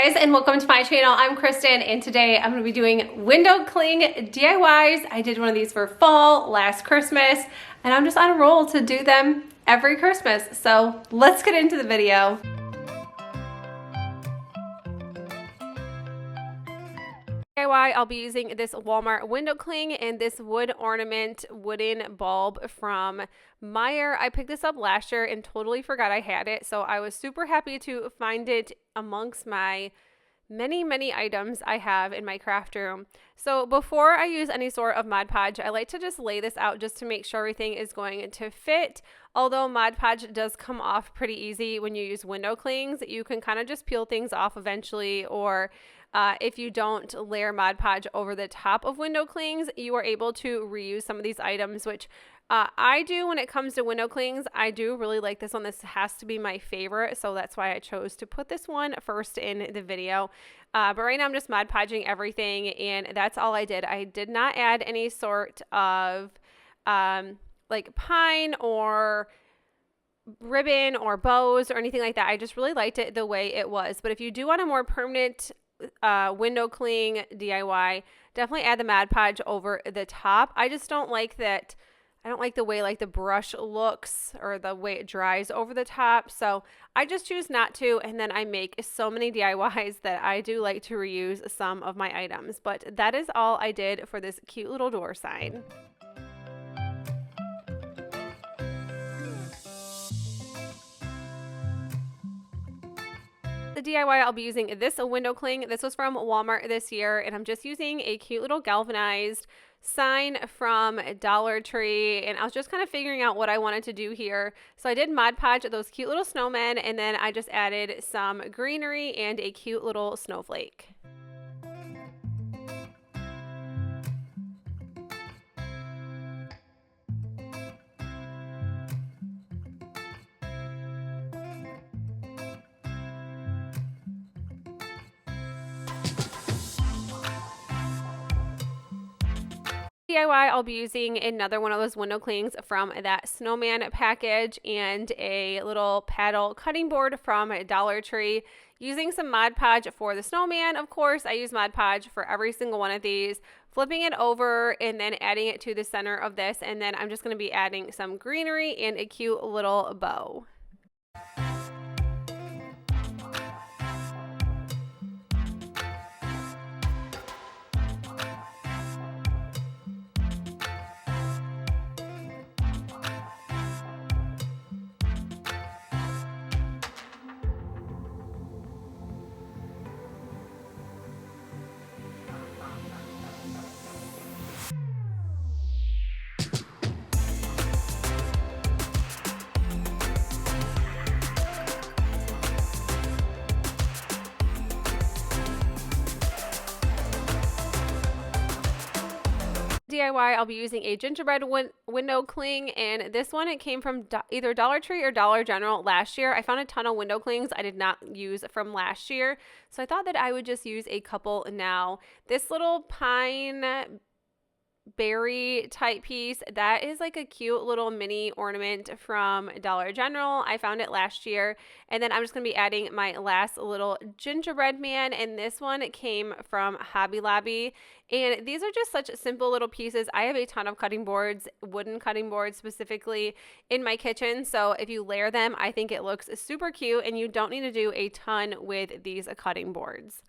Hey guys, and welcome to my channel. I'm Kristen, and today I'm going to be doing window cling DIYs. I did one of these for fall last Christmas, and I'm just on a roll to do them every Christmas. So let's get into the video. DIY, I'll be using this Walmart window cling and this wood ornament wooden bulb from Meyer. I picked this up last year and totally forgot I had it, so I was super happy to find it amongst my many items I have in my craft room. So before I use any sort of Mod Podge, I like to just lay this out just to make sure everything is going to fit. Although Mod Podge does come off pretty easy when you use window clings, you can kind of just peel things off eventually, or if you don't layer Mod Podge over the top of window clings, you are able to reuse some of these items, which I do when it comes to window clings. I do really like this one. This has to be my favorite, so that's why I chose to put this one first in the video. But right now I'm just Mod Podging everything, and that's all I did. I did not add any sort of like pine or ribbon or bows or anything like that. I just really liked it the way it was. But if you do want a more permanent window cling DIY, definitely add the Mod Podge over the top. I just don't like that. I don't like the way like the brush looks or the way it dries over the top, so I just choose not to, and then I make so many DIYs that I do like to reuse some of my items. But that is all I did for this cute little door sign. The DIY, I'll be using this window cling. This was from Walmart this year, and I'm just using a cute little galvanized sign from Dollar Tree, and I was just kind of figuring out what I wanted to do here. So I did Mod Podge those cute little snowmen, and then I just added some greenery and a cute little snowflake. DIY, I'll be using another one of those window clings from that snowman package and a little paddle cutting board from Dollar Tree. Using some Mod Podge for the snowman, of course. I use Mod Podge for every single one of these. Flipping it over and then adding it to the center of this, and then I'm just going to be adding some greenery and a cute little bow. DIY, I'll be using a gingerbread window cling, and this one, it came from either Dollar Tree or Dollar General last year. I found a ton of window clings I did not use from last year, so I thought that I would just use a couple now. This little pine berry type piece, that is like a cute little mini ornament from Dollar General. I found it last year, and then I'm just going to be adding my last little gingerbread man, and this one came from Hobby Lobby. And these are just such simple little pieces. I have a ton of cutting boards, wooden cutting boards specifically, in my kitchen, so if you layer them, I think it looks super cute, and you don't need to do a ton with these cutting boards.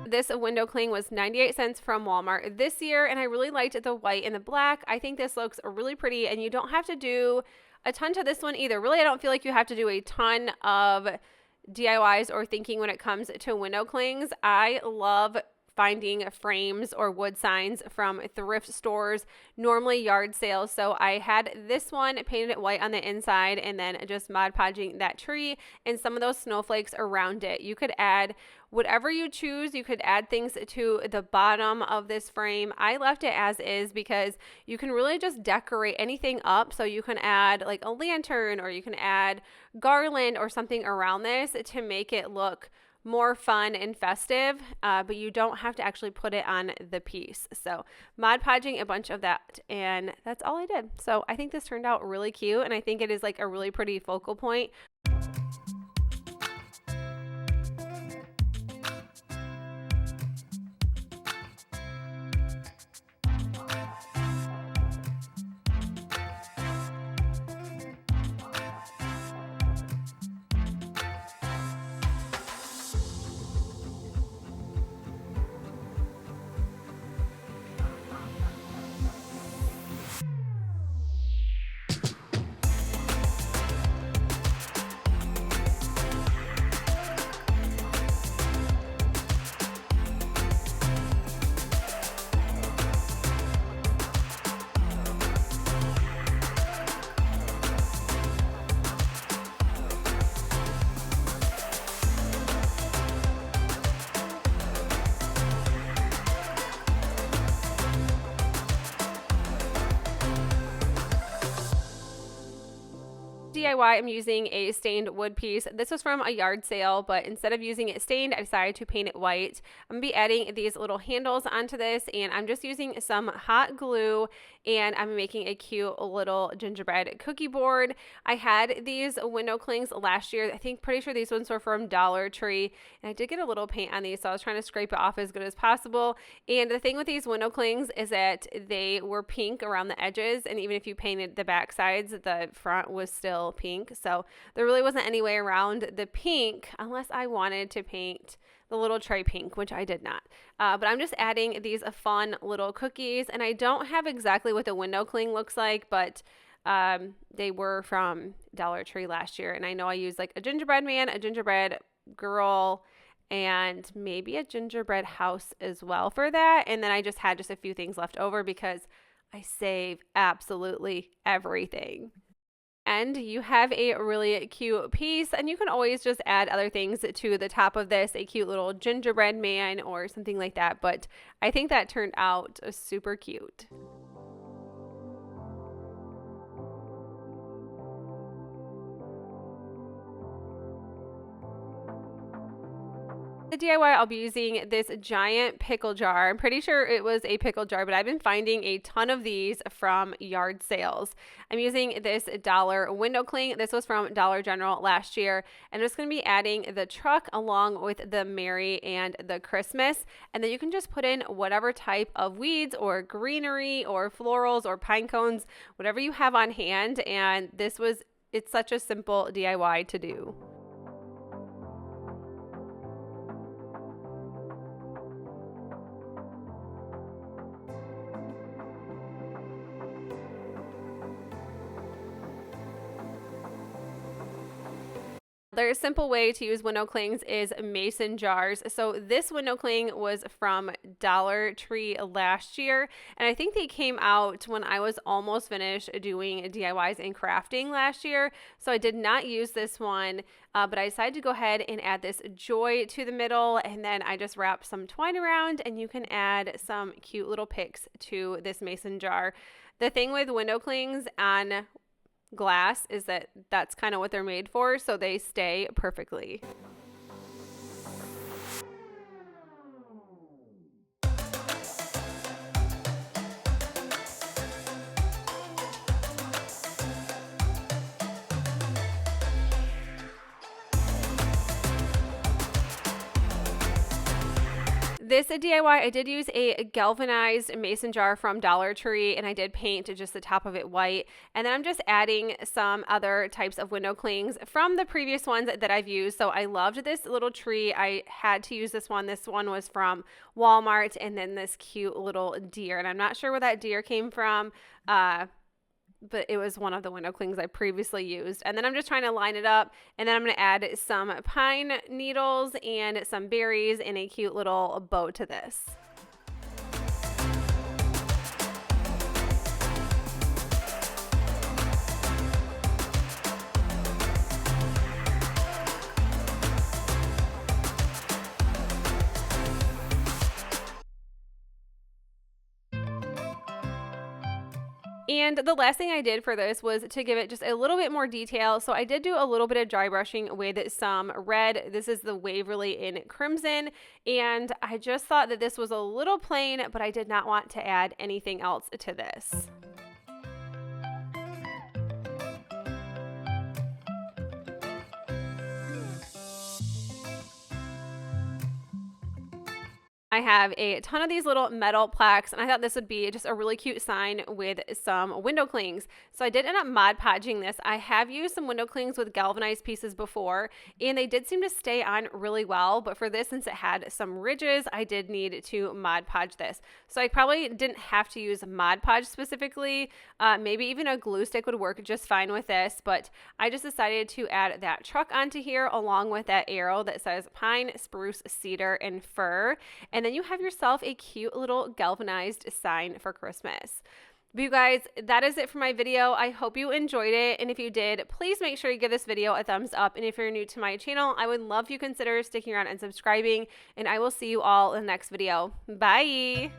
This window cling was 98 cents from Walmart this year, and I really liked the white and the black. I think this looks really pretty, and you don't have to do a ton to this one either. Really, I don't feel like you have to do a ton of DIYs or thinking when it comes to window clings. I love finding frames or wood signs from thrift stores, normally yard sales. So I had this one, painted it white on the inside, and then just Mod Podging that tree and some of those snowflakes around it. You could add whatever you choose. You could add things to the bottom of this frame. I left it as is because you can really just decorate anything up. So you can add like a lantern, or you can add garland or something around this to make it look more fun and festive, but you don't have to actually put it on the piece. So Mod Podging a bunch of that, and that's all I did. So I think this turned out really cute, and I think it is like a really pretty focal point. DIY, I'm using a stained wood piece. This was from a yard sale, but instead of using it stained, I decided to paint it white. I'm gonna be adding these little handles onto this, and I'm just using some hot glue, and I'm making a cute little gingerbread cookie board. I had these window clings last year. I think pretty sure these ones were from Dollar Tree, and I did get a little paint on these, so I was trying to scrape it off as good as possible. And the thing with these window clings is that they were pink around the edges, and even if you painted the back sides, the front was still pink. So there really wasn't any way around the pink unless I wanted to paint the little tray pink, which I did not. But I'm just adding these fun little cookies, and I don't have exactly what the window cling looks like, but they were from Dollar Tree last year, and I know I used like a gingerbread man, a gingerbread girl, and maybe a gingerbread house as well for that. And then I just had just a few things left over because I save absolutely everything. And you have a really cute piece, and you can always just add other things to the top of this, a cute little gingerbread man or something like that. But I think that turned out super cute. The DIY, I'll be using this giant pickle jar. I'm pretty sure it was a pickle jar, but I've been finding a ton of these from yard sales. I'm using this dollar window cling. This was from Dollar General last year, and I'm just going to be adding the truck along with the Merry and the Christmas, and then you can just put in whatever type of weeds or greenery or florals or pine cones, whatever you have on hand. And it's such a simple DIY to do. Their simple way to use window clings is mason jars. So this window cling was from Dollar Tree last year, and I think they came out when I was almost finished doing DIYs and crafting last year. So I did not use this one, but I decided to go ahead and add this joy to the middle, and then I just wrap some twine around, and you can add some cute little picks to this mason jar. The thing with window clings on glass is that that's kind of what they're made for, so they stay perfectly. This DIY, I did use a galvanized mason jar from Dollar Tree, and I did paint just the top of it white. And then I'm just adding some other types of window clings from the previous ones that I've used. So I loved this little tree. I had to use this one. This one was from Walmart, and then this cute little deer. And I'm not sure where that deer came from, but it was one of the window clings I previously used. And then I'm just trying to line it up, and then I'm going to add some pine needles and some berries and a cute little bow to this. And the last thing I did for this was to give it just a little bit more detail. So I did do a little bit of dry brushing with some red. This is the Waverly in Crimson. And I just thought that this was a little plain, but I did not want to add anything else to this. I have a ton of these little metal plaques, and I thought this would be just a really cute sign with some window clings. So I did end up Mod Podging this. I have used some window clings with galvanized pieces before, and they did seem to stay on really well, but for this, since it had some ridges, I did need to Mod Podge this. So I probably didn't have to use Mod Podge specifically. Maybe even a glue stick would work just fine with this, but I just decided to add that truck onto here along with that arrow that says pine, spruce, cedar, and fir. And then you have yourself a cute little galvanized sign for Christmas. But you guys, that is it for my video. I hope you enjoyed it. And if you did, please make sure you give this video a thumbs up. And if you're new to my channel, I would love if you consider sticking around and subscribing. And I will see you all in the next video. Bye.